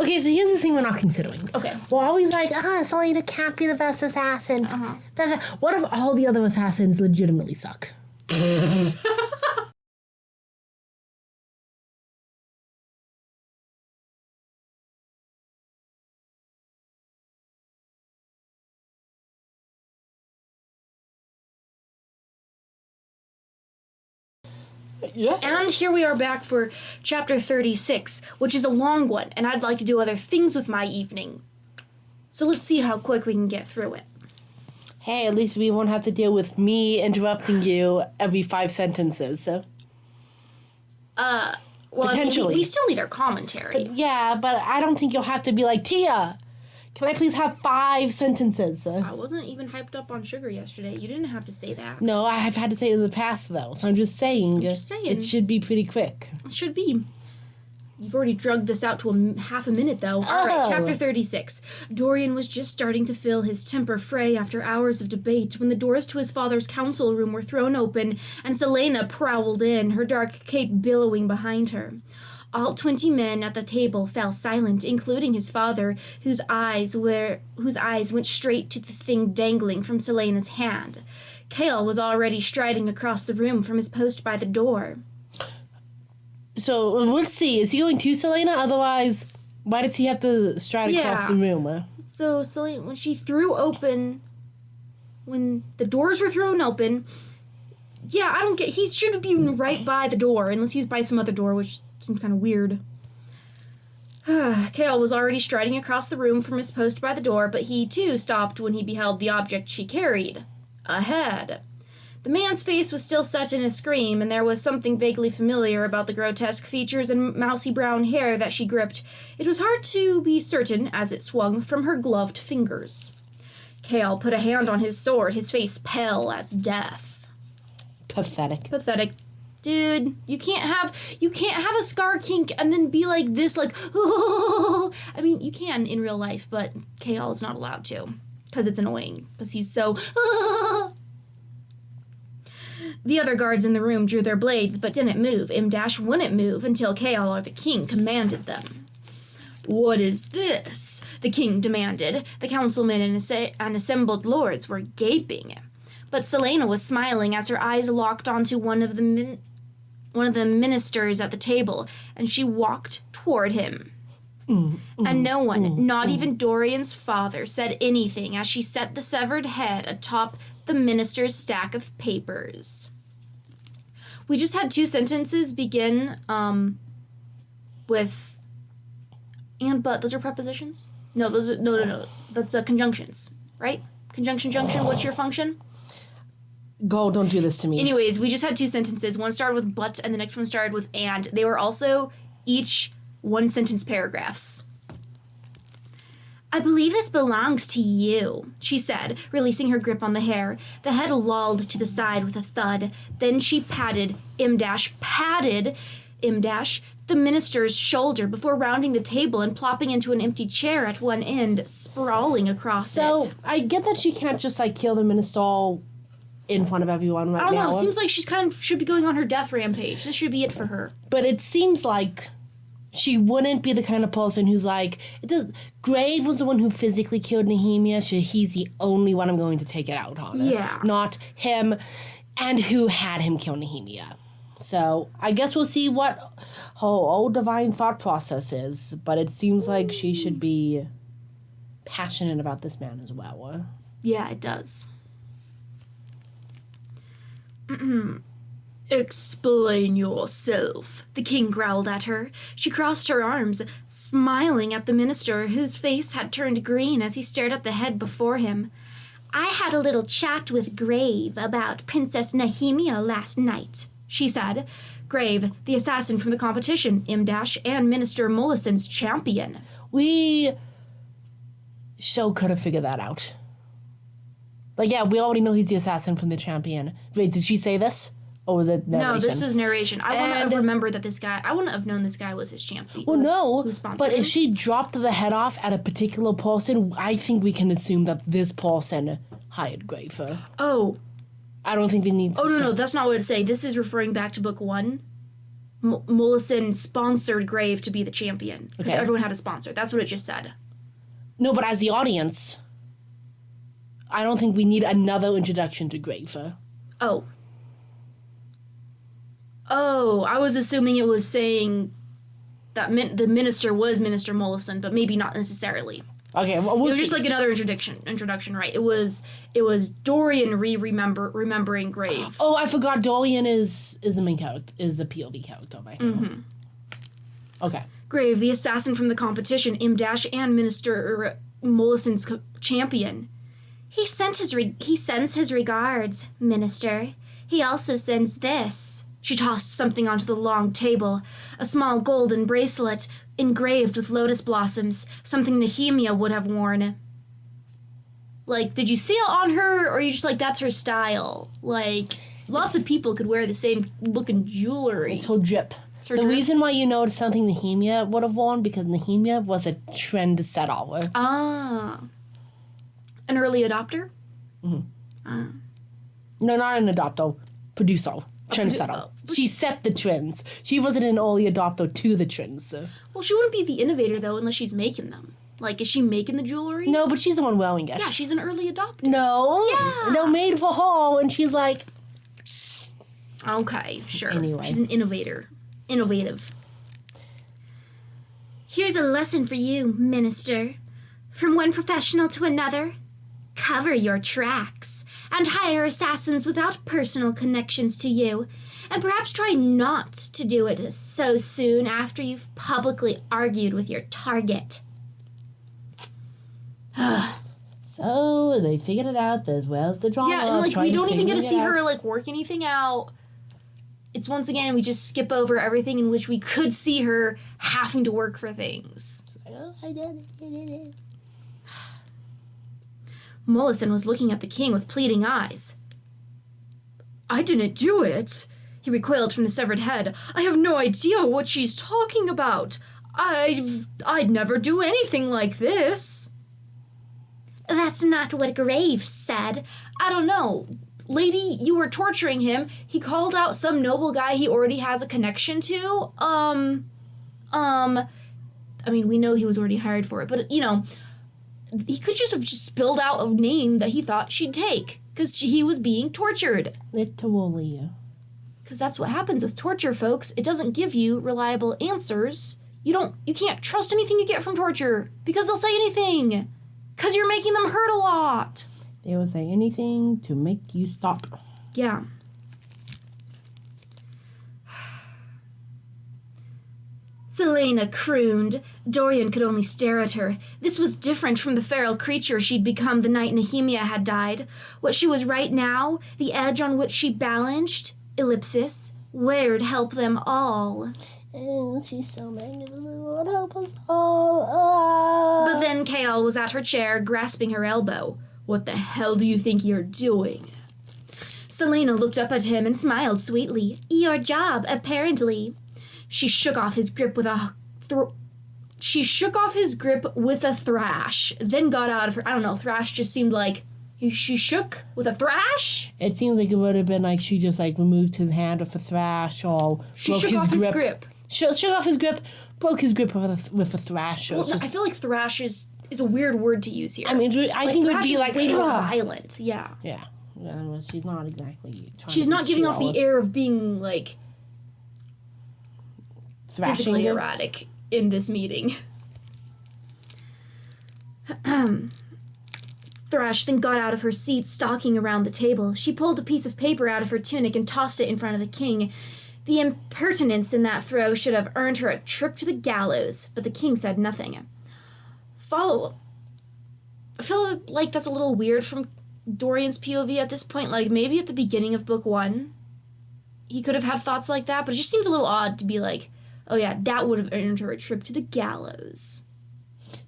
Okay, so here's the thing we're not considering. Okay. We're always like, Selena can't be the best assassin. What if all the other assassins legitimately suck? Yeah. And here we are back for chapter 36, which is a long one, and I'd like to do other things with my evening. So let's see how quick we can get through it. Hey, at least we won't have to deal with me interrupting you every 5 sentences. So. Well, Potentially. I mean, we still need our commentary. But I don't think you'll have to be like, Tia, can I please have 5 sentences? I wasn't even hyped up on sugar yesterday. You didn't have to say that. No, I have had to say it in the past, though. So I'm just saying. It should be pretty quick. It should be. You've already drugged this out to half a minute, though. All right, chapter 36. Dorian was just starting to feel his temper fray after hours of debate when the doors to his father's council room were thrown open and Selena prowled in, her dark cape billowing behind her. All 20 men at the table fell silent, including his father, whose eyes went straight to the thing dangling from Selena's hand. Kale was already striding across the room from his post by the door. So, let's see. Is he going to Selena? Otherwise, why does he have to stride across the room? So, Selena, when the doors were thrown open, he should have been right by the door, unless he was by some other door, which seems kind of weird. Kale was already striding across the room from his post by the door, but he, too, stopped when he beheld the object she carried. A head. The man's face was still set in a scream, and there was something vaguely familiar about the grotesque features and mousy brown hair that she gripped. It was hard to be certain as it swung from her gloved fingers. Kale put a hand on his sword, his face pale as death. Pathetic. Dude, you can't have a scar kink and then be like this, like, oh. I mean, you can in real life, but Kale is not allowed to, because it's annoying, because he's so, oh. The other guards in the room drew their blades, but didn't move. M- wouldn't move until Kale or the king commanded them. What is this? The king demanded. The councilmen and assembled lords were gaping. But Selena was smiling as her eyes locked onto one of the ministers at the table, and she walked toward him. And no one, not even Dorian's father, said anything as she set the severed head atop the minister's stack of papers. We just had 2 sentences begin with and but. Those are prepositions? No, no. That's conjunctions, right? Conjunction, junction, what's your function? Go, don't do this to me. Anyways, we just had 2 sentences. One started with but, and the next one started with and. They were also each 1-sentence paragraphs. I believe this belongs to you, she said, releasing her grip on the hair. The head lolled to the side with a thud. Then she patted the minister's shoulder before rounding the table and plopping into an empty chair at one end, sprawling across it. So, I get that she can't just, kill the minister in front of everyone right now. I don't know. It seems like she's should be going on her death rampage. This should be it for her. But it seems like she wouldn't be the kind of person who's like, Grave was the one who physically killed Nehemia, so he's the only one I'm going to take it out on. Yeah. Not him, and who had him kill Nehemia. So, I guess we'll see what her old divine thought process is, but it seems like she should be passionate about this man as well. Yeah, it does. Explain yourself, the king growled at her. She crossed her arms, smiling at the minister, whose face had turned green as he stared at the head before him. I had a little chat with Grave about Princess Nehemia last night, she said. Grave, the assassin from the competition, M- and Minister Mollison's champion. We could have figured that out. We already know he's the assassin from the champion. Wait, did she say this? Or was it narration? No, this was narration. I wouldn't have remembered that I wouldn't have known this guy was his champion. Well, no, but if she dropped the head off at a particular person, I think we can assume that this person hired Grafer. Oh. I don't think they need to no, that's not what it's saying. This is referring back to book 1. Mollison sponsored Grave to be the champion. Because Okay. everyone had a sponsor. That's what it just said. No, but as the audience, I don't think we need another introduction to Graver. Oh. Oh, I was assuming it was saying that the minister was Minister Mollison, but maybe not necessarily. Okay, well, It we'll was see. just like another introduction, right? It was Dorian remembering Grave. Oh, I forgot Dorian is the main character, is the POV character right now. Mm-hmm. Okay. Grave, the assassin from the competition, M- and Minister Mollison's champion. He sends his regards, Minister. He also sends this. She tossed something onto the long table, a small golden bracelet engraved with lotus blossoms, something Nehemia would have worn. Like, did you see it on her, or are you just like, that's her style? Like, lots of people could wear the same looking jewelry. It's her drip. her The drip? reason why you know it's something Nehemia would have worn, because Nehemia was a trendsetter. Ah. An early adopter? No, not an adopter. Producer. Trendsetter. oh. She set the trends. She wasn't an early adopter to the trends. Well, she wouldn't be the innovator, though, unless she's making them. Like, is she making the jewelry? No, but she's the one wearing it. Yeah, she's an early adopter. No. Yeah. No, made for her, and she's like, Okay, sure. Anyway. She's an innovator. Innovative. Here's a lesson for you, Minister. From one professional to another, cover your tracks and hire assassins without personal connections to you, and perhaps try not to do it so soon after you've publicly argued with your target. so they figured it out as well as the drama. Yeah, and like trying we don't even get to figure see it out. her like work anything out. It's once again we just skip over everything in which we could see her having to work for things. Oh, I did it. Mollison was looking at the king with pleading eyes. I didn't do it. He recoiled from the severed head. I have no idea what she's talking about. I'd never do anything like this. That's not what Graves said. I don't know. Lady, you were torturing him. He called out some noble guy he already has a connection to. I mean, we know he was already hired for it, but, you know, he could just have just spilled out a name that he thought she'd take, because he was being tortured. Literally. Because that's what happens with torture, folks. It doesn't give you reliable answers. You can't trust anything you get from torture, because they'll say anything. Because you're making them hurt a lot. They will say anything to make you stop. Yeah. Selena crooned. Dorian could only stare at her. This was different from the feral creature she'd become the night Nehemia had died. What she was right now, the edge on which she balanced, ellipsis, where'd help them all. Oh, she's so magnificent. Lord, help us all. But then Kael was at her chair, grasping her elbow. What the hell do you think you're doing? Selena looked up at him and smiled sweetly. Your job, apparently. She shook off his grip with a thrash, then got out of her. I don't know, thrash just seemed like she shook with a thrash? It seems like it would have been like she just like removed his hand with a thrash or She broke shook his off grip. his grip. Shook off his grip, broke his grip with a thrash. Well, It's just, I feel like thrash is a weird word to use here. I mean, I think it would thrash be is like way more "Ah." violent. Yeah. Yeah. Well, she's not exactly. She's not giving off the air of being like thrashing physically him. erratic in this meeting. Thrash then got out of her seat, stalking around the table. She pulled a piece of paper out of her tunic and tossed it in front of the king. The impertinence in that throw should have earned her a trip to the gallows, but the king said nothing. I feel like that's a little weird from Dorian's POV at this point. Like, maybe at the beginning of book 1, he could have had thoughts like that, but it just seems a little odd to be like, oh yeah, that would have earned her a trip to the gallows.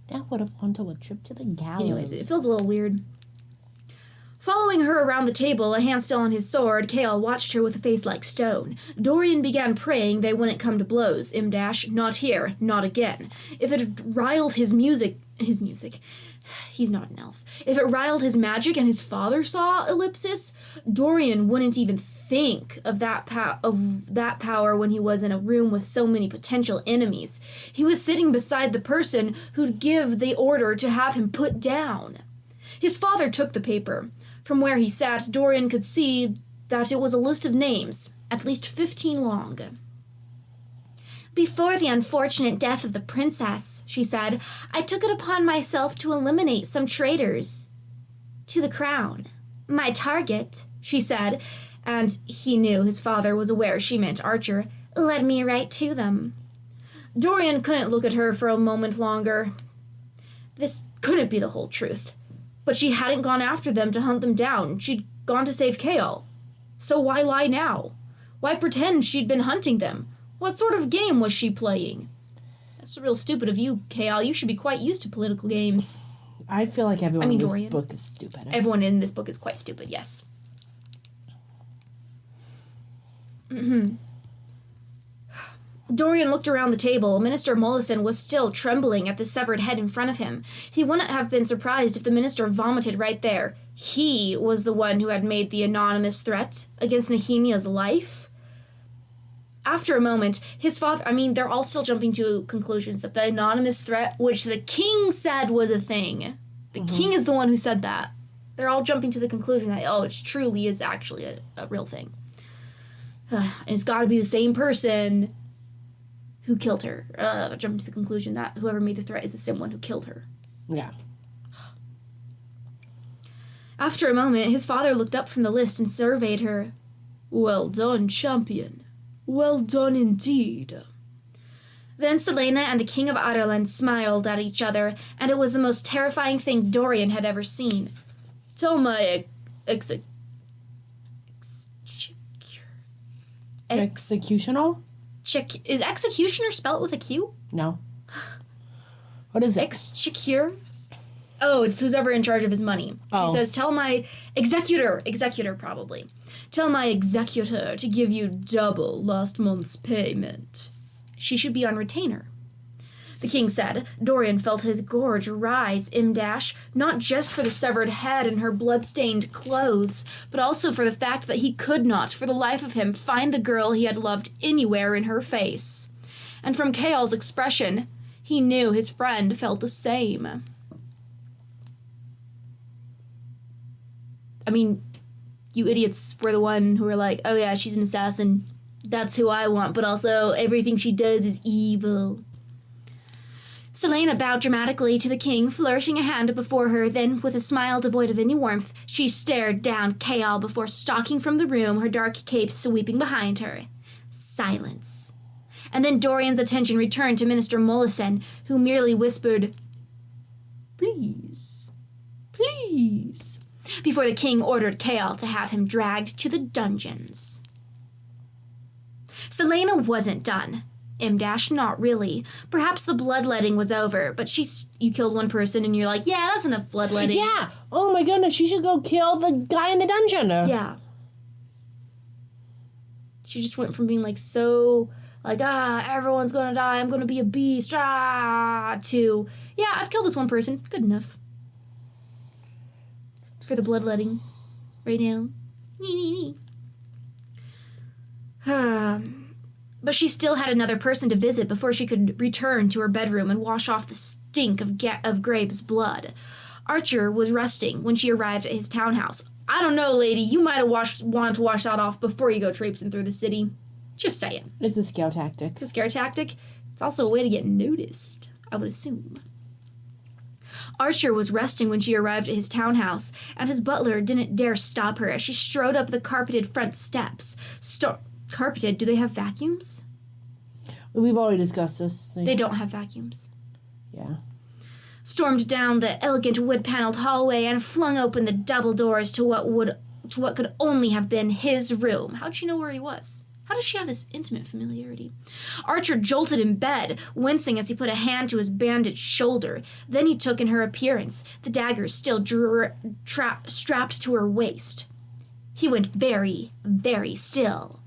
That would have gone to a trip to the gallows. Anyways, it feels a little weird. Following her around the table, a hand still on his sword, Kael watched her with a face like stone. Dorian began praying they wouldn't come to blows. Not here, not again. If it had riled his music, he's not an elf. If it riled his magic and his father saw ellipsis, Dorian wouldn't even think of that power when he was in a room with so many potential enemies. He was sitting beside the person who'd give the order to have him put down. His father took the paper. From where he sat, Dorian could see that it was a list of names, at least 15 long. "Before the unfortunate death of the princess," she said, "I took it upon myself to eliminate some traitors to the crown. My target," she said, and he knew his father was aware she meant Archer, "led me right to them." Dorian couldn't look at her for a moment longer. This couldn't be the whole truth. But she hadn't gone after them to hunt them down. She'd gone to save Kael. So why lie now? Why pretend she'd been hunting them? What sort of game was she playing? That's real stupid of you, Kael. You should be quite used to political games. I feel like everyone in this Dorian. book is stupid. Everyone in this book is quite stupid, yes. Dorian looked around the table. Minister Mollison was still trembling at the severed head in front of him. He wouldn't have been surprised if the minister vomited right there. He was the one who had made the anonymous threat against Nehemiah's life. After a moment, his father... they're all still jumping to conclusions that the anonymous threat, which the king said was a thing. The king is the one who said that. They're all jumping to the conclusion that, it truly is actually a real thing. And it's got to be the same person who killed her. Jumping to the conclusion that whoever made the threat is the same one who killed her. Yeah. After a moment, his father looked up from the list and surveyed her. "Well done, champion. Well done indeed." Then Selena and the King of Adarlan smiled at each other, and it was the most terrifying thing Dorian had ever seen. "Tell my Executional? Is executioner spelled with a Q? No. What is it? Execure? Oh, it's who's ever in charge of his money. Oh. He says, "Tell my executor probably. Tell my executor to give you double last month's payment. She should be on retainer." The king said. Dorian felt his gorge rise, not just for the severed head and her blood-stained clothes, but also for the fact that he could not, for the life of him, find the girl he had loved anywhere in her face. And from Kael's expression, he knew his friend felt the same. You idiots were the one who were like, "Oh yeah, she's an assassin. That's who I want, but also everything she does is evil." Selena bowed dramatically to the king, flourishing a hand before her. Then, with a smile devoid of any warmth, she stared down Kael before stalking from the room, her dark cape sweeping behind her. Silence. And then Dorian's attention returned to Minister Mollison, who merely whispered, "Please, please," before the king ordered Kael to have him dragged to the dungeons. Selena wasn't done. Not really. Perhaps the bloodletting was over, but you killed one person and you're like, yeah, that's enough bloodletting. Yeah. Oh my goodness, she should go kill the guy in the dungeon. Yeah. She just went from being everyone's gonna die, I'm gonna be a beast, to, yeah, I've killed this one person. Good enough. For the bloodletting. Right now. But she still had another person to visit before she could return to her bedroom and wash off the stink of Graves' blood. Archer was resting when she arrived at his townhouse. I don't know, lady, you might have wanted to wash that off before you go traipsing through the city. Just saying. It's a scare tactic. It's a scare tactic. It's also a way to get noticed, I would assume. Archer was resting when she arrived at his townhouse, and his butler didn't dare stop her as she strode up the carpeted front steps. Carpeted? Do they have vacuums? We've already discussed this. They don't have vacuums. Yeah. Stormed down the elegant wood-paneled hallway and flung open the double doors to what could only have been his room. How'd she know where he was? How does she have this intimate familiarity? Archer jolted in bed, wincing as he put a hand to his bandaged shoulder. Then he took in her appearance, the dagger still strapped to her waist. He went very, very still.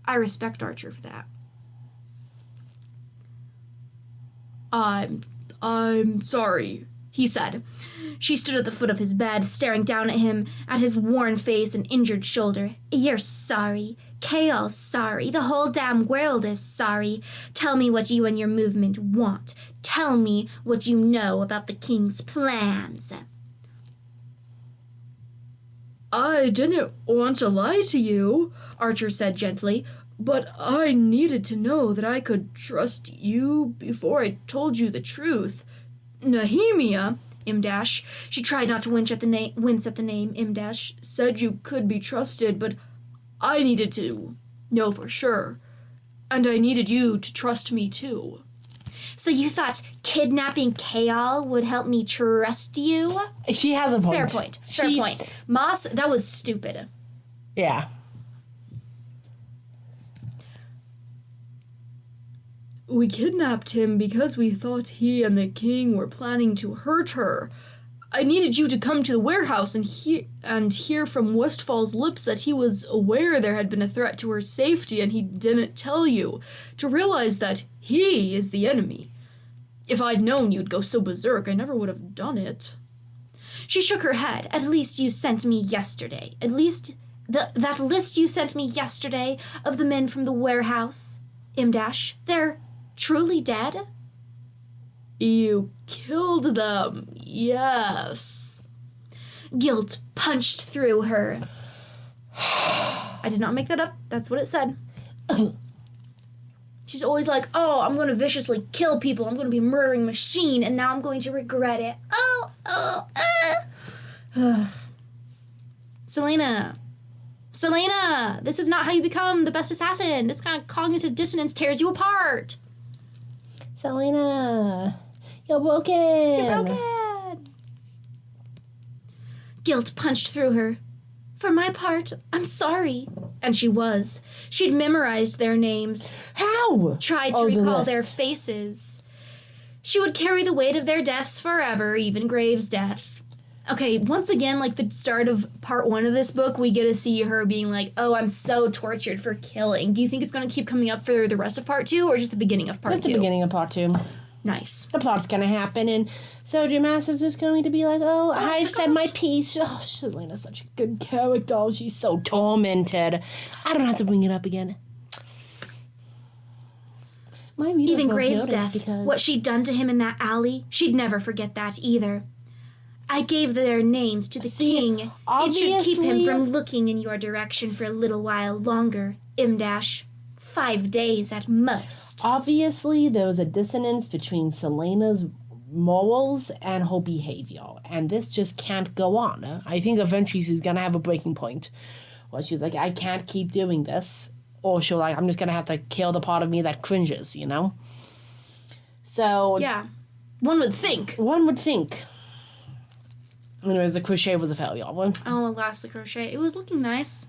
I respect Archer for that. I'm sorry, he said. She stood at the foot of his bed, staring down at him, at his worn face and injured shoulder. You're sorry. Kael's sorry. The whole damn world is sorry. Tell me what you and your movement want. Tell me what you know about the king's plans. I didn't want to lie to you, Archer said gently, but I needed to know that I could trust you before I told you the truth. Nehemia, Imdash, she tried not to wince at the name, Imdash, said you could be trusted, but I needed to know for sure. And I needed you to trust me too. So you thought kidnapping Kael would help me trust you? She has a point. Fair point. Maas, that was stupid. Yeah. We kidnapped him because we thought he and the king were planning to hurt her. I needed you to come to the warehouse and hear from Westfall's lips that he was aware there had been a threat to her safety and he didn't tell you, to realize that he is the enemy. If I'd known you'd go so berserk, I never would have done it. She shook her head. At least you sent me yesterday. At least that list you sent me yesterday of the men from the warehouse. Imdash, they're truly dead? You killed them, yes. Guilt punched through her. I did not make that up. That's what it said. She's always like, oh, I'm going to viciously kill people. I'm going to be a murdering machine, and now I'm going to regret it. Selena, this is not how you become the best assassin. This kind of cognitive dissonance tears you apart. Selena, you're broken. You're broken. Guilt punched through her. For my part, I'm sorry. And she was. She'd memorized their names. How? Tried to recall their faces. She would carry the weight of their deaths forever, even Graves' death. Okay, once again, like the start of part 1 of this book, we get to see her being like, oh, I'm so tortured for killing. Do you think it's going to keep coming up for the rest of part 2, or just the beginning of part 2? Just the beginning of part 2. Nice. The plot's going to happen, and Soldier Master's just going to be like, oh, I've said my piece. Oh, Selena's such a good character. Oh, she's so tormented. I don't have to bring it up again. Even Graves' death, what she'd done to him in that alley, she'd never forget that either. I gave their names to the king. It should keep him from looking in your direction for a little while longer, Imdash. 5 days at most. Obviously, there was a dissonance between Selena's morals and her behavior, and this just can't go on. I think eventually she's gonna have a breaking point where she's like, I can't keep doing this, or she'll like, I'm just gonna have to kill the part of me that cringes, you know? So yeah, one would think. Anyways, the crochet was a failure. Oh, alas, the crochet. It was looking nice.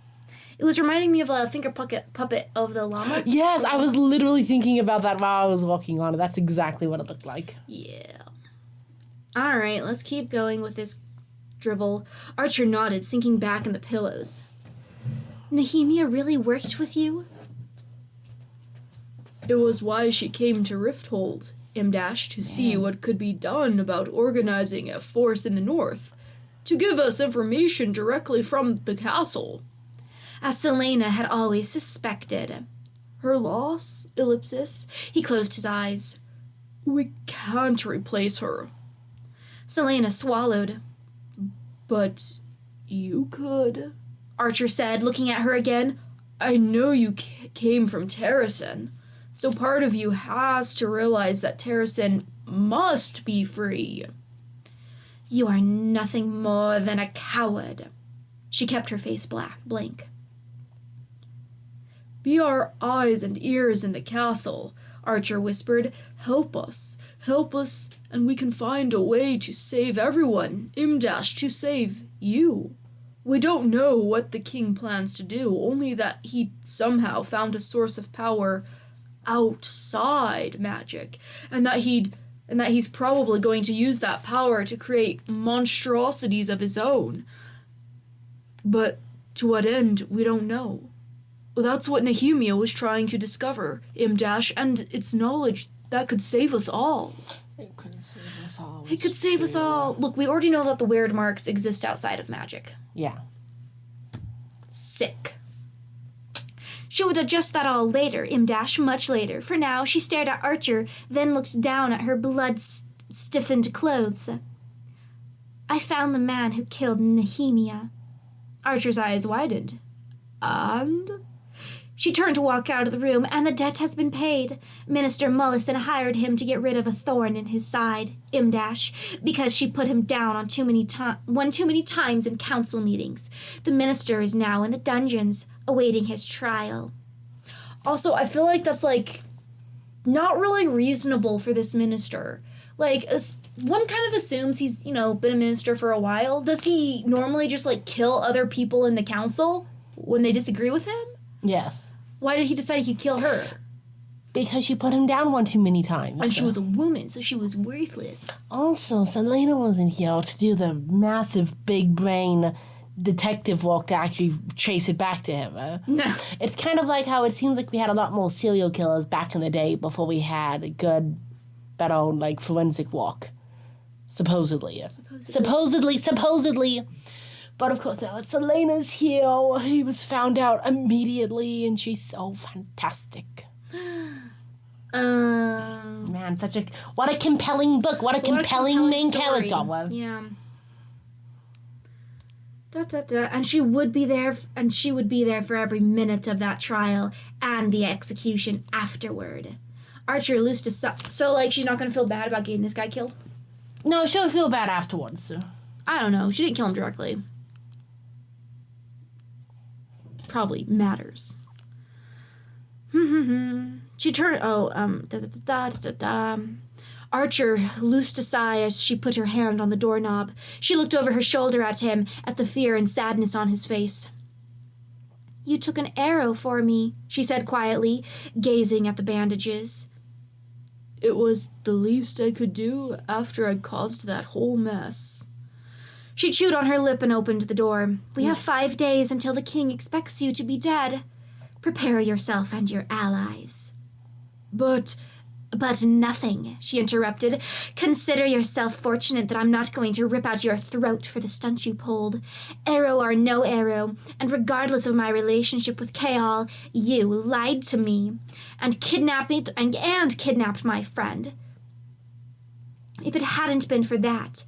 It was reminding me of a finger puppet of the llama. Yes, I was literally thinking about that while I was walking on it. That's exactly what it looked like. Yeah. All right, let's keep going with this drivel. Archer nodded, sinking back in the pillows. Nehemia really worked with you? It was why she came to Rifthold, Imdash, to see what could be done about organizing a force in the north, to give us information directly from the castle. As Selena had always suspected. Her loss, ellipsis. He closed his eyes. We can't replace her. Selena swallowed. But you could, Archer said, looking at her again. I know you came from Terrasen, so part of you has to realize that Terrasen must be free. You are nothing more than a coward. She kept her face blank. Be our eyes and ears in the castle, Archer whispered. Help us, and we can find a way to save everyone. Imdash, to save you. We don't know what the king plans to do, only that he somehow found a source of power outside magic, and that he's probably going to use that power to create monstrosities of his own. But to what end, we don't know. That's what Nehemia was trying to discover, Imdash, and it's knowledge that could save us all. It could save us all. It could save us all. Look, we already know that the weird marks exist outside of magic. Yeah. Sick. She would adjust that all later, much later. For now, she stared at Archer, then looked down at her blood-stiffened clothes. I found the man who killed Nehemia. Archer's eyes widened. And? She turned to walk out of the room, and the debt has been paid. Minister Mullison hired him to get rid of a thorn in his side, because she put him down on one too many times in council meetings. The minister is now in the dungeons, awaiting his trial. Also, I feel like that's, not really reasonable for this minister. One kind of assumes he's, been a minister for a while. Does he normally just, kill other people in the council when they disagree with him? Yes. Why did he decide he could kill her? Because she put him down one too many times. And she was a woman, so she was worthless. Also, Selena wasn't here to do the massive big brain detective work to actually trace it back to him. No. It's kind of like how it seems like we had a lot more serial killers back in the day before we had a good, better, forensic work. Supposedly. But of course, now that Selena's here, he was found out immediately, and she's so fantastic. Man, what a compelling book! What a compelling main story. character! Yeah. And she would be there for every minute of that trial and the execution afterward. Archer loosed a so she's not gonna feel bad about getting this guy killed. No, she'll feel bad afterwards. I don't know. She didn't kill him directly. Probably matters. She turned. Archer loosed a sigh as she put her hand on the doorknob. She looked over her shoulder at him, at the fear and sadness on his face. You took an arrow for me, she said quietly, gazing at the bandages. It was the least I could do after I'd caused that whole mess. She chewed on her lip and opened the door. We have 5 days until the king expects you to be dead. Prepare yourself and your allies. But nothing, she interrupted. Consider yourself fortunate that I'm not going to rip out your throat for the stunt you pulled. Arrow or no arrow, and regardless of my relationship with Kaal, you lied to me and kidnapped me and kidnapped my friend. If it hadn't been for that,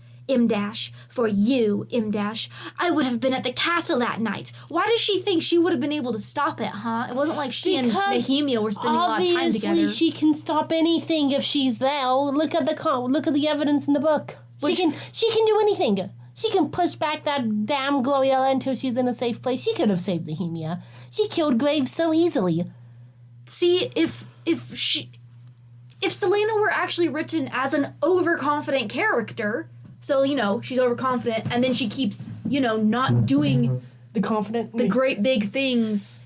for you, I would have been at the castle that night. Why does she think she would have been able to stop it, huh? It wasn't like she and Nehemia were spending a lot of time together. Obviously, she can stop anything if she's there. Look at the evidence in the book. She can do anything. She can push back that damn Gloriella until she's in a safe place. She could have saved Nehemia. She killed Graves so easily. See, if Selena were actually written as an overconfident character. So, she's overconfident, and then she keeps, not doing the great big things.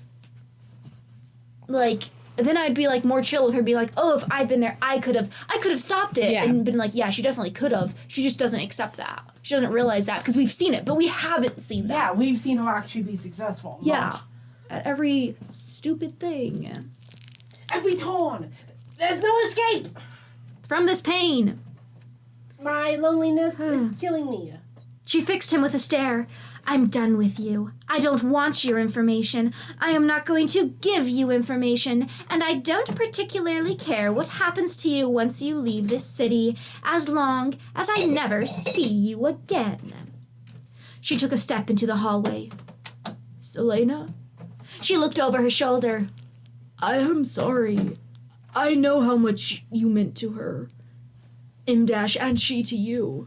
Then I'd be, more chill with her, be like, oh, if I'd been there, I could have stopped it. Yeah. And been like, yeah, she definitely could have. She just doesn't accept that. She doesn't realize that, because we've seen it, but we haven't seen that. Yeah, we've seen her actually be successful. Yeah. At every stupid thing. Every turn. There's no escape. From this pain. My loneliness is killing me. She fixed him with a stare. I'm done with you. I don't want your information. I am not going to give you information, and I don't particularly care what happens to you once you leave this city, as long as I never see you again. She took a step into the hallway. Selena? She looked over her shoulder. I am sorry. I know how much you meant to her. And she to you.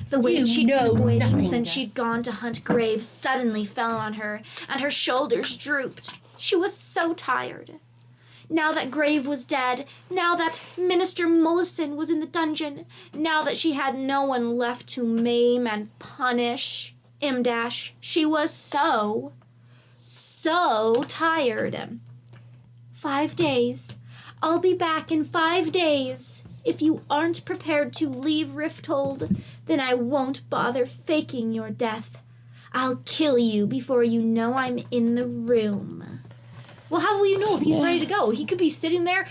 The weight she'd been avoiding since she'd gone to hunt Graves suddenly fell on her, and her shoulders drooped. She was so tired. Now that Grave was dead, now that Minister Mullison was in the dungeon, now that she had no one left to maim and punish, she was so tired. 5 days. I'll be back in 5 days. If you aren't prepared to leave Rifthold, then I won't bother faking your death. I'll kill you before you know I'm in the room. Well, how will you know if he's ready to go? He could be sitting there,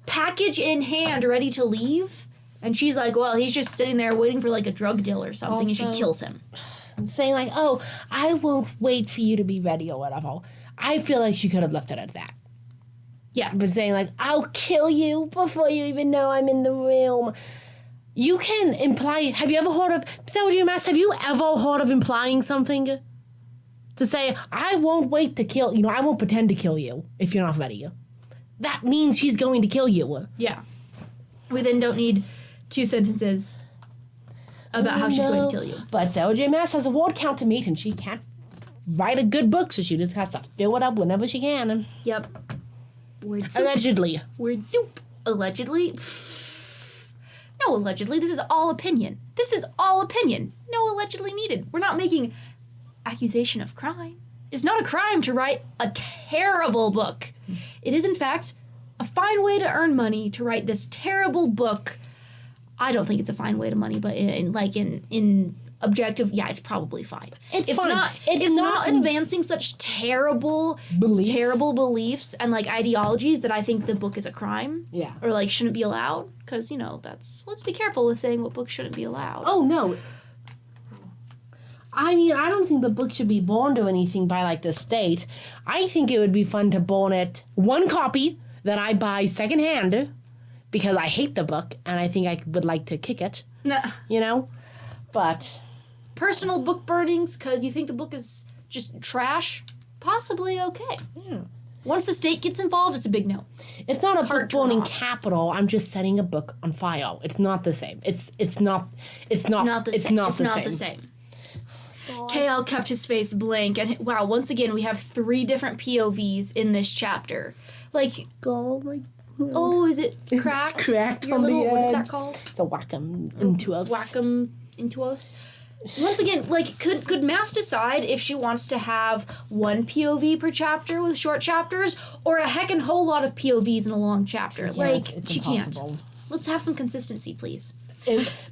package in hand, ready to leave, And she's like, well, he's just sitting there waiting for like a drug deal or something, and she Also- kills him. Saying like, oh, I won't wait for you to be ready or whatever. I feel like she could have left it at that. Yeah. But saying like, I'll kill you before you even know I'm in the room. You can imply, have you ever heard of, Maas, have you ever heard of implying something? To say, I won't wait to kill, I won't pretend to kill you if you're not ready. That means she's going to kill you. Yeah. We then don't need 2 sentences about how she's going to kill you. But Sarah J. Maas has a word count to meet, and she can't write a good book, so she just has to fill it up whenever she can. Yep. Word soup. Allegedly. Word soup. Allegedly. No, allegedly. This is all opinion. This is all opinion. No allegedly needed. We're not making accusation of crime. It's not a crime to write a terrible book. It is, in fact, a fine way to earn money to write this terrible book. I don't think it's a fine way to money, but in objective, yeah, it's probably fine. It's fine. It's not advancing such terrible beliefs and like ideologies that I think the book is a crime. Yeah. Or like shouldn't be allowed, because let's be careful with saying what books shouldn't be allowed. Oh, no. I mean, I don't think the book should be burned or anything by, like, the state. I think it would be fun to burn it, one copy that I buy secondhand, because I hate the book, and I think I would like to kick it, Nah. But, Personal book burnings because you think the book is just trash, possibly okay. yeah. Once the state gets involved, it's a big no. It's not a Heart book burning turn off. capital. I'm just setting a book on fire. It's not the same. It's not Not the it's same. not It's the not same. the same. KL kept his face blank, and wow, once again, we have 3 different POVs in this chapter. Like, Oh my God. oh, is it cracked? It's cracked Your on little, the what is edge. that called? It's a whack-em into us. Whack-em into us. Once again, like, could Maas decide if she wants to have 1 POV per chapter with short chapters, or a heckin' whole lot of POVs in a long chapter? Yeah, like, it's she impossible. can't. Let's have some consistency, please.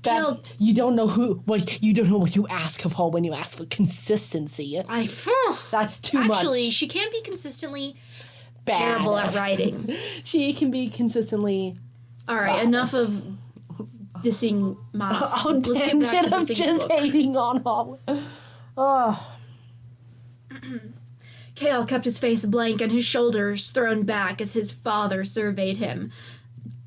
That, you don't know what you ask of her when you ask for consistency. That's too much. Actually, she can be consistently Bad. terrible at writing. She can be consistently. All right, enough of dissing Maas. On Let's get back tangent to of dissing the just book. hating on her. Oh. Kale kept his face blank and his shoulders thrown back as his father surveyed him.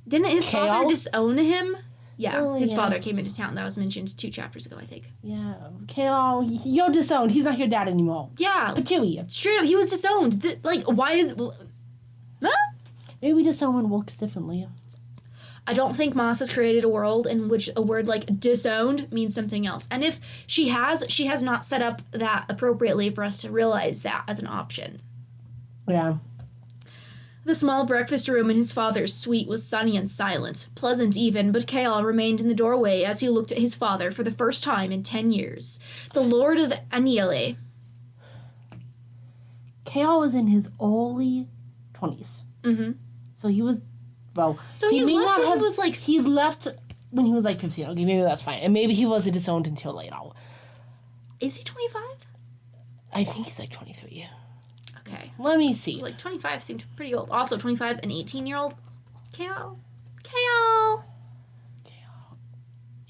Didn't his Kale? father disown him? Yeah, Oh, his yeah. father came into town. That was mentioned 2 chapters ago, I think. Yeah. Kale, you're disowned. He's not your dad anymore. Yeah, Patooey. straight up, he was disowned. Why is... Huh? Maybe disownment works differently. I don't think Maas has created a world in which a word like disowned means something else. And if she has not set up that appropriately for us to realize that as an option. Yeah. The small breakfast room in his father's suite was sunny and silent, pleasant even, but Kale remained in the doorway as he looked at his father for the first time in 10 years. The Lord of Aniele. Kale was in his early 20s. Mm-hmm. So he was, well, So he may left not when he have- was, like- He left when he was like 15. Okay, maybe that's fine. And maybe he wasn't disowned until later. Is he 25? I think he's like 23. Okay. Let me see. Like 25 seemed pretty old. Also 25, an 18-year-old. Kale.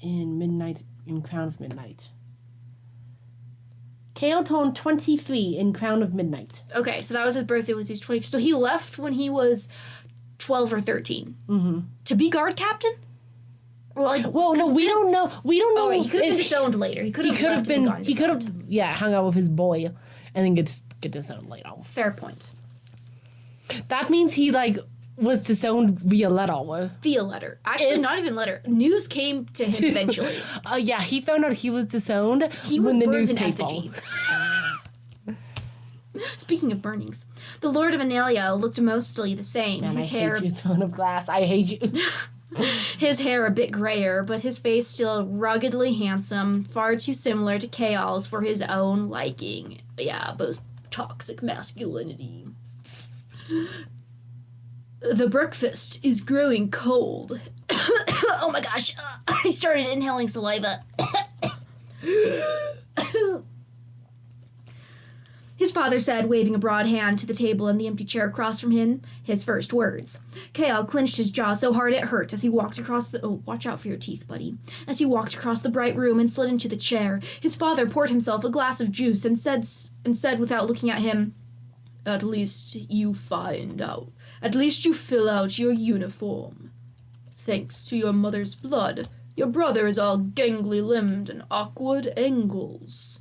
In Crown of Midnight. Kale turned 23 in Crown of Midnight. Okay, so that was his birthday, was his 20. So he left when he was 12 or 13. Mm-hmm. To be guard captain? Or like, Well, no, we don't know. We don't know. Oh, right, he could have if been disowned later. He could He have could have left and been. gone He could disowned. have, hung out with his boy, and then get disowned later. Fair point. That means he was disowned via letter. Via letter. Actually, If- not even letter. News came to him eventually. Yeah, he found out he was disowned He was when the burned in newspaper. effigy. Speaking of burnings, the Lord of Analia looked mostly the same. Man, I his hate hair, you, Throne of Glass. I hate you. his hair a bit grayer, but his face still ruggedly handsome, far too similar to Kael's for his own liking. Yeah, both toxic masculinity. The breakfast is growing cold. Oh my gosh, I started inhaling saliva. His father said, waving a broad hand to the table and the empty chair across from him, his first words. Kael clenched his jaw so hard it hurt as he walked across the... Oh, watch out for your teeth, buddy. As he walked across the bright room and slid into the chair, his father poured himself a glass of juice and said without looking at him, At least you find out. At least you fill out your uniform. Thanks to your mother's blood, your brother is all gangly-limbed and awkward angles.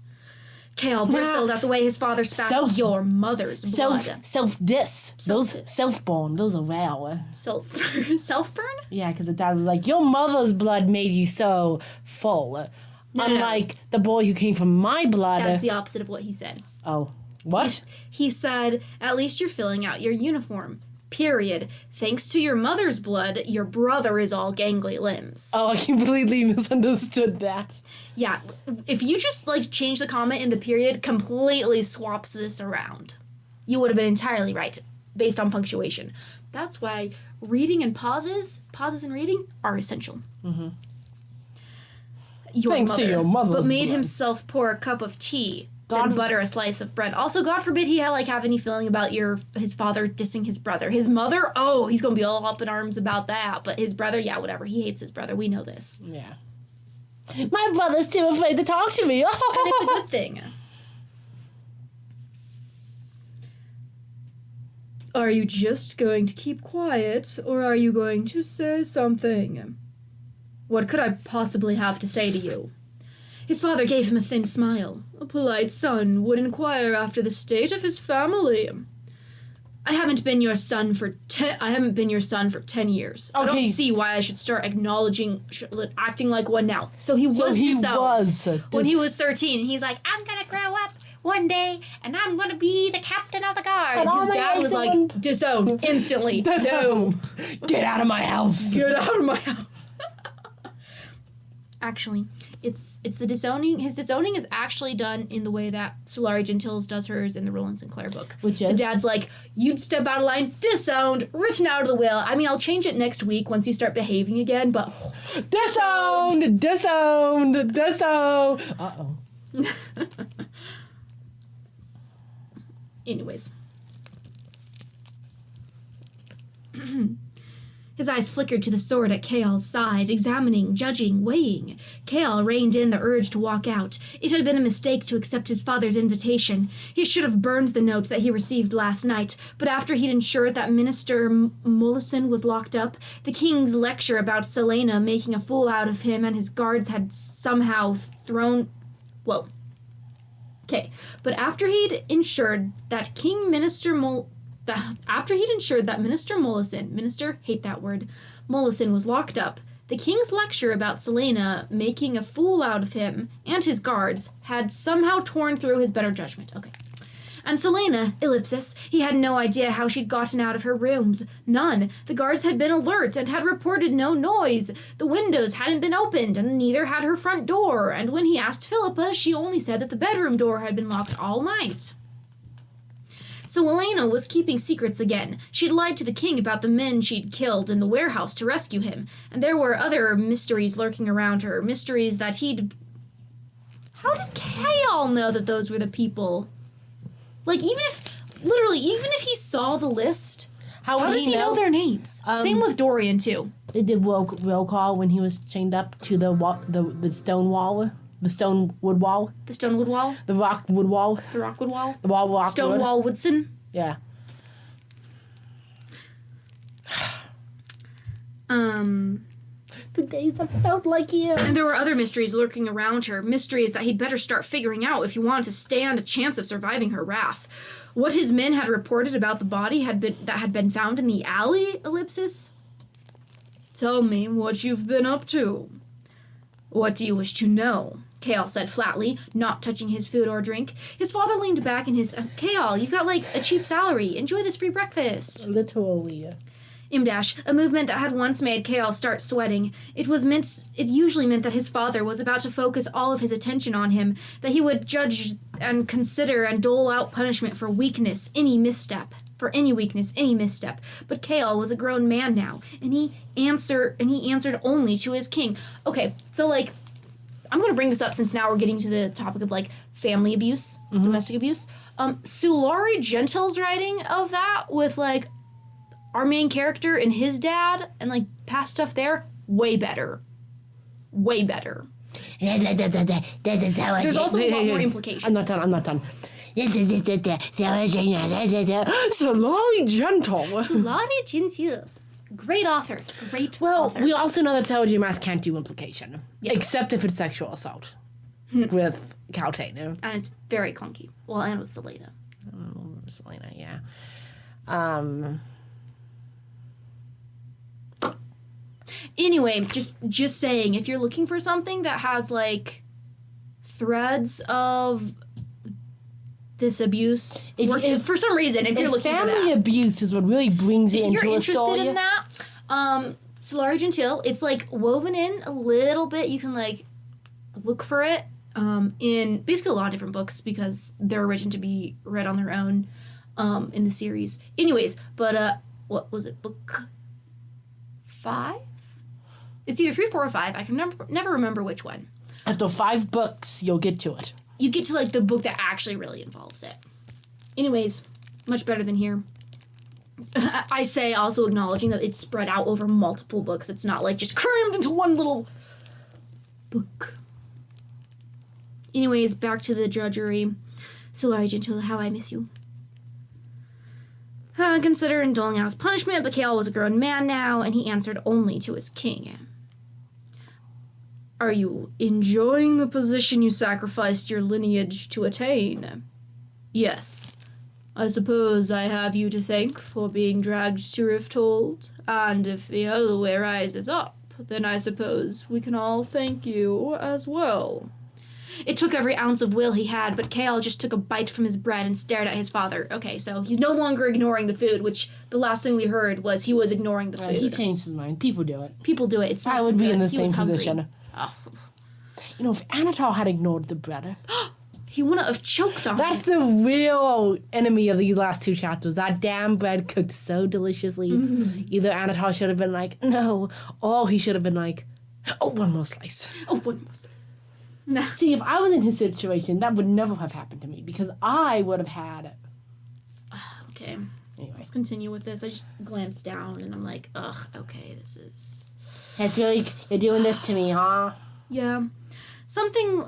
Kael bristled at the way his father spat your mother's blood. Self-diss. Those self-born. Those are wow. Self-burn? Yeah, because the dad was like, your mother's blood made you so full. Unlike the boy who came from my blood. That's the opposite of what he said. Oh. What? He said, at least you're filling out your uniform. Period. Thanks to your mother's blood, your brother is all gangly limbs. Oh, I completely misunderstood that. Yeah, if you just, change the comma in the period, completely swaps this around. You would have been entirely right, based on punctuation. That's why reading and pauses in reading, are essential. Mm-hmm. Thanks to your mother's but made blood. himself pour a cup of tea. Then butter a slice of bread. Also, God forbid he have any feeling about his father dissing his brother. His mother, oh, he's gonna be all up in arms about that. But his brother, yeah, whatever. He hates his brother. We know this. Yeah. My brother's too afraid to talk to me. And it's a good thing. Are you just going to keep quiet, or are you going to say something? What could I possibly have to say to you? His father gave him a thin smile. A polite son would inquire after the state of his family. I haven't been your son for 10 years. Okay. I don't see why I should start acting like one now. So he was disowned. When he was 13, he's like, I'm gonna grow up one day, and I'm gonna be the captain of the guard. And his dad was like, disowned instantly. Disowned. Get out of my house. Get out of my house. Actually, it's the disowning. His disowning is actually done in the way that Solari Gentiles does hers in the Roland Sinclair book. Which is? The dad's like, you'd step out of line, disowned, written out of the will. I mean, I'll change it next week once you start behaving again, but... Disowned! Disowned! Disowned! Uh-oh. Anyways. His eyes flickered to the sword at Kael's side, examining, judging, weighing. Kael reined in the urge to walk out. It had been a mistake to accept his father's invitation. He should have burned the note that he received last night, but after he'd ensured that Minister Mollison was locked up, the king's lecture about Selena making a fool out of him and his guards had somehow thrown... Whoa. Okay, but after he'd ensured that Minister Mollison, hate that word, Mollison was locked up, the king's lecture about Selena making a fool out of him and his guards had somehow torn through his better judgment. Okay. And Selena, ellipsis, he had no idea how she'd gotten out of her rooms. None. The guards had been alert and had reported no noise. The windows hadn't been opened, and neither had her front door. And when he asked Philippa, she only said that the bedroom door had been locked all night. So Elena was keeping secrets again. She'd lied to the king about the men she'd killed in the warehouse to rescue him. And there were other mysteries lurking around her. Mysteries that he'd... How did Kael know that those were the people? Even if he saw the list, how does he know their names? Same with Dorian, too. They did roll call when he was chained up to the stone wall. The stone wood wall. The stonewood wall? The rockwood wall. The rockwood wall? The rockwood. Stonewall Woodson? Yeah. The days have felt like years. And there were other mysteries lurking around her, mysteries that he'd better start figuring out if he wanted to stand a chance of surviving her wrath. What his men had reported about the body had been found in the alley, ellipsis? Tell me what you've been up to. What do you wish to know? Kael said flatly, not touching his food or drink. His father leaned back in his... Kael, you've got, a cheap salary. Enjoy this free breakfast. Literally. Imdash, a movement that had once made Kael start sweating. It usually meant that his father was about to focus all of his attention on him, that he would judge and consider and dole out punishment for weakness, any misstep. For any weakness, any misstep. But Kael was a grown man now, and he answered only to his king. Okay, so, I'm going to bring this up since now we're getting to the topic of, like, family abuse, domestic abuse. Sulari Gentile's writing of that with, like, our main character and his dad and, like, past stuff there, way better. Way better. There's also a lot more implication. I'm not done. Solari Gentle. Sulari Gentile. Great author. Well, we also know that Sarah Maas can't do implication. Yeah. Except if it's sexual assault. With Caltana. And it's very clunky. Well, and with Selena. Selena, yeah. Anyway, just saying, if you're looking for something that has, like, threads of this abuse, if for some reason, if you're looking for that. Family abuse is what really brings it into a story. If you're interested in that, Solari Gentile, it's, like, woven in a little bit. You can, like, look for it in basically a lot of different books because they're written to be read on their own in the series. Anyways, but, what was it, book 5? It's either 3, 4, or 5. I can never remember which one. After 5 books, you'll get to it. You get to, like, the book that actually really involves it. Anyways, much better than here. I say also acknowledging that it's spread out over multiple books. It's not, like, just crammed into one little book. Anyways, back to the drudgery. Solari Gentile, how I miss you. Consider doling out his punishment, but Kael was a grown man now, and he answered only to his king. Are you enjoying the position you sacrificed your lineage to attain? Yes. I suppose I have you to thank for being dragged to Rifthold, and if the Holloway rises up, then I suppose we can all thank you as well. It took every ounce of will he had, but Kael just took a bite from his bread and stared at his father. Okay, so he's no longer ignoring the food, which the last thing we heard was he was ignoring the food. He changed his mind. People do it. People do it. It's not I would be good. in the He same was hungry. position. Oh. You know, if Anatol had ignored the bread, He wouldn't have choked on that's it. the real enemy of these last 2 chapters. That damn bread cooked so deliciously. Either Anatol should have been like, no, or he should have been like, oh, one more slice. Oh, one more slice. Nah. See, if I was in his situation, that would never have happened to me because I would have had. Okay. Anyway, Let's continue with this. I just glanced down and I'm like, ugh, okay, this is... I feel like you're doing this to me, huh? Yeah. Something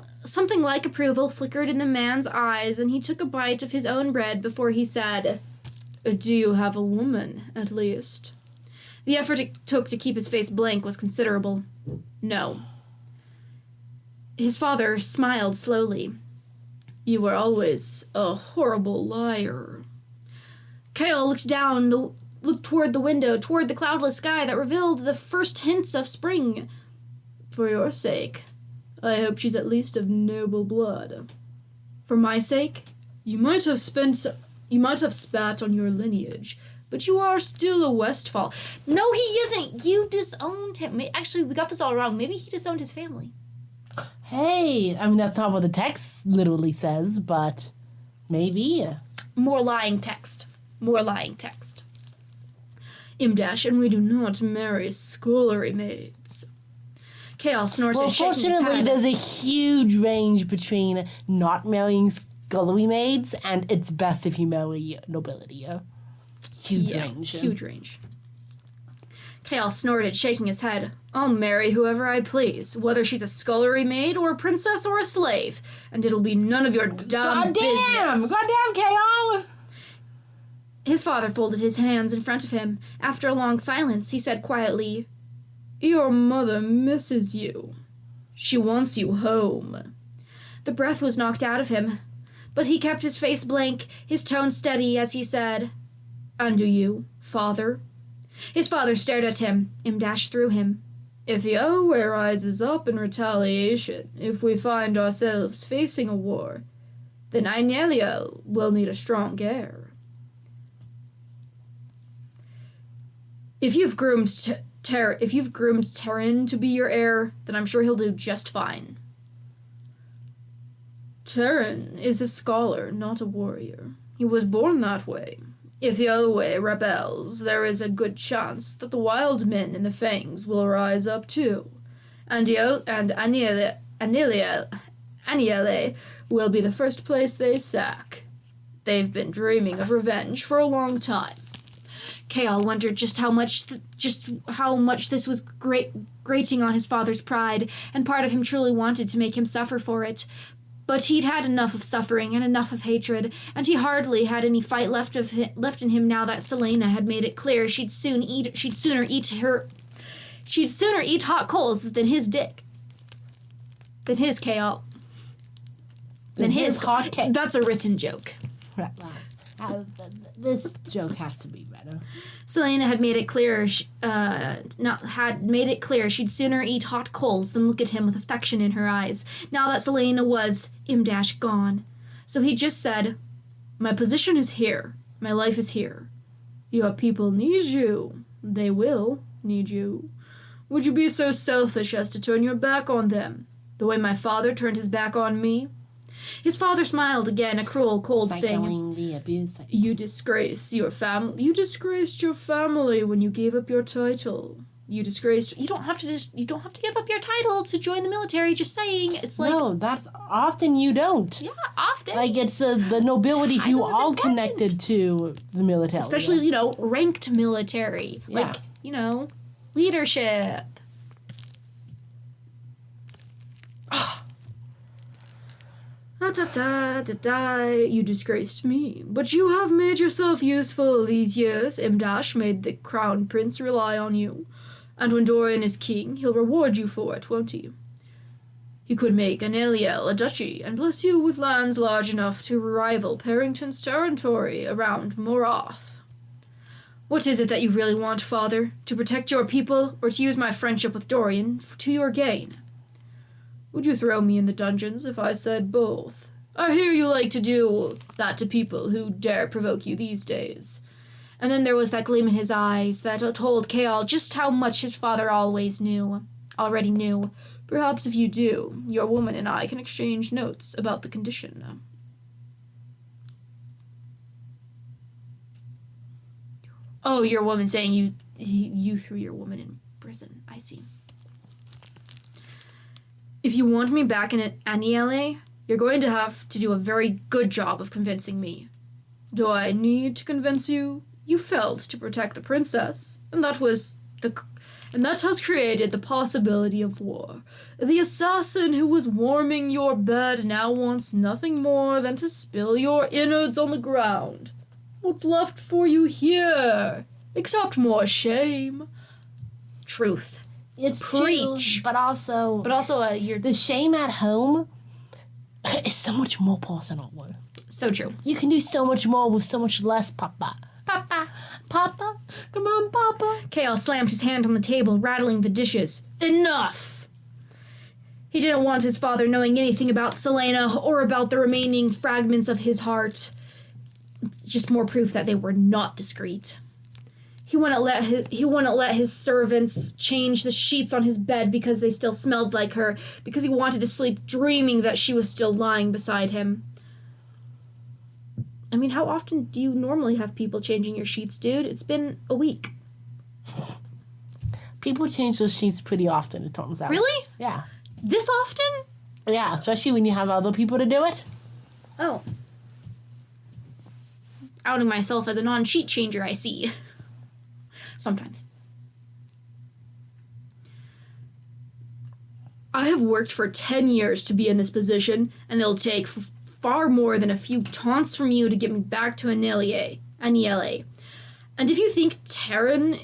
like approval flickered in the man's eyes, and he took a bite of his own bread before he said, do you have a woman, at least? The effort it took to keep his face blank was considerable. No. His father smiled slowly. You were always a horrible liar. Kael looked toward the window, toward the cloudless sky that revealed the first hints of spring. For your sake, I hope she's at least of noble blood. For my sake, you might have spat on your lineage, but you are still a Westfall. No, he isn't. You disowned him. Actually, we got this all wrong. Maybe he disowned his family. Hey, I mean, that's not what the text literally says, but maybe. More lying text. Imdash, and we do not marry scullery maids. Kael snorted, Well, shaking his fortunately, head. there's a huge range between not marrying scullery maids and it's best if you marry nobility. Huge range. Huge range. Kael snorted, shaking his head. I'll marry whoever I please, whether she's a scullery maid or a princess or a slave, and it'll be none of your dumb business. Goddamn, Kael! His father folded his hands in front of him. After a long silence, he said quietly, Your mother misses you. She wants you home. The breath was knocked out of him, but he kept his face blank, his tone steady as he said, And do you, father? His father stared at him. Imdash through him. If Yahweh rises up in retaliation, if we find ourselves facing a war, then Aineliel will need a strong heir. If you've groomed Terran to be your heir, then I'm sure he'll do just fine. Terran is a scholar, not a warrior. He was born that way. If Yahweh rebels, there is a good chance that the wild men in the Fangs will rise up too, and Aineliel Aniele will be the first place they sack. They've been dreaming of revenge for a long time. Kael wondered just how much this was grating on his father's pride, and part of him truly wanted to make him suffer for it. But he'd had enough of suffering and enough of hatred, and he hardly had any fight left in him now that Selena had made it clear she'd sooner eat hot coals than his dick. Than his Kael. Than his hot cake. That's a written joke. This joke has to be better. Selena had made it clear she'd sooner eat hot coals than look at him with affection in her eyes, now that Selena was gone. So he just said, My position is here. My life is here. Your people need you. They will need you. Would you be so selfish as to turn your back on them, the way my father turned his back on me? His father smiled again, a cruel, cold Cycling thing. the abuse. You disgraced your family when you gave up your title. You don't have to give up your title to join the military. Just saying, it's like no, that's often you don't. Yeah, often. Like it's the nobility who all important. connected to the military, especially ranked military, Yeah. like leadership. You disgraced me, but you have made yourself useful these years. Imdash made the crown prince rely on you, and when Dorian is king, he'll reward you for it, won't he? He could make Aneliel a duchy, and bless you with lands large enough to rival Parrington's territory around Morath. What is it that you really want, father? To protect your people, or to use my friendship with Dorian to your gain? Would you throw me in the dungeons if I said both? I hear you like to do that to people who dare provoke you these days. And then there was that gleam in his eyes that told Kael just how much his father already knew. Perhaps if you do, your woman and I can exchange notes about the condition. Oh, your woman saying you threw your woman in prison. I see. If you want me back in Aniele, you're going to have to do a very good job of convincing me. Do I need to convince you? You failed to protect the princess, and that has created the possibility of war. The assassin who was warming your bed now wants nothing more than to spill your innards on the ground. What's left for you here? Except more shame. Truth. It's Preach. True, but also the shame at home is so much more personal. So true. You can do so much more with so much less, Papa. Papa. Papa? Come on, Papa. Kael slammed his hand on the table, rattling the dishes. Enough! He didn't want his father knowing anything about Selena or about the remaining fragments of his heart. Just more proof that they were not discreet. He wouldn't let his servants change the sheets on his bed because they still smelled like her, because he wanted to sleep dreaming that she was still lying beside him. I mean, how often do you normally have people changing your sheets, dude? It's been a week. People change those sheets pretty often, it turns out. Really? Yeah. This often? Yeah, especially when you have other people to do it. Oh. Outing myself as a non-sheet changer, I see. Sometimes. I have worked for 10 years to be in this position, and it'll take far more than a few taunts from you to get me back to Aniele. And if you think Turin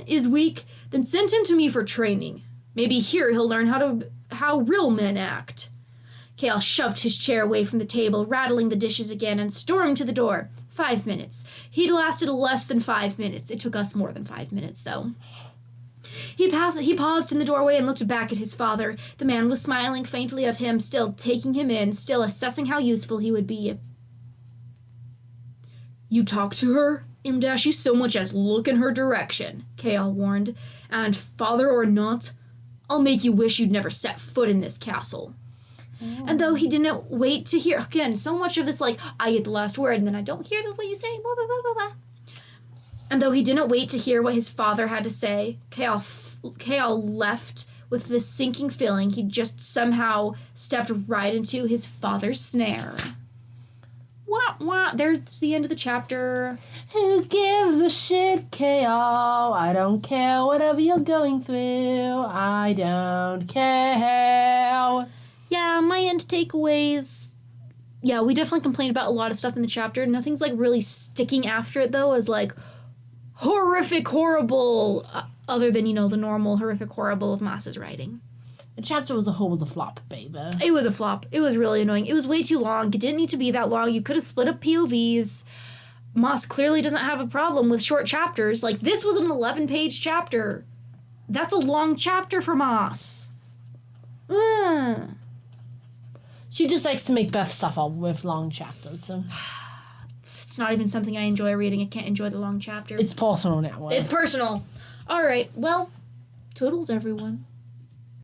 is weak, then send him to me for training. Maybe here he'll learn how real men act. Kael shoved his chair away from the table, rattling the dishes again, and stormed to the door. 5 minutes. He'd lasted less than 5 minutes. It took us more than 5 minutes, though. He paused in the doorway and looked back at his father. The man was smiling faintly at him, still taking him in, still assessing how useful he would be. You talk to her? Imdash, you so much as look in her direction, Kael warned. And father or not, I'll make you wish you'd never set foot in this castle. And though he didn't wait to hear, again, so much of this, like, I get the last word, and then I don't hear what you say, blah, blah, blah, blah, blah. And though he didn't wait to hear what his father had to say, Kael left with this sinking feeling he just somehow stepped right into his father's snare. Wah, wah. There's the end of the chapter. Who gives a shit, KO? I don't care whatever you're going through. I don't care. Yeah, my end takeaways. Yeah, we definitely complained about a lot of stuff in the chapter. Nothing's like really sticking after it though as like horrific, horrible, other than, the normal horrific, horrible of Maas's writing. The chapter as a whole was a flop, baby. It was a flop. It was really annoying. It was way too long. It didn't need to be that long. You could have split up POVs. Maas clearly doesn't have a problem with short chapters. Like, this was an 11-page chapter. That's a long chapter for Maas. She just likes to make Beth suffer with long chapters. So. It's not even something I enjoy reading. I can't enjoy the long chapter. It's personal now. It's personal. All right. Well, toodles, everyone.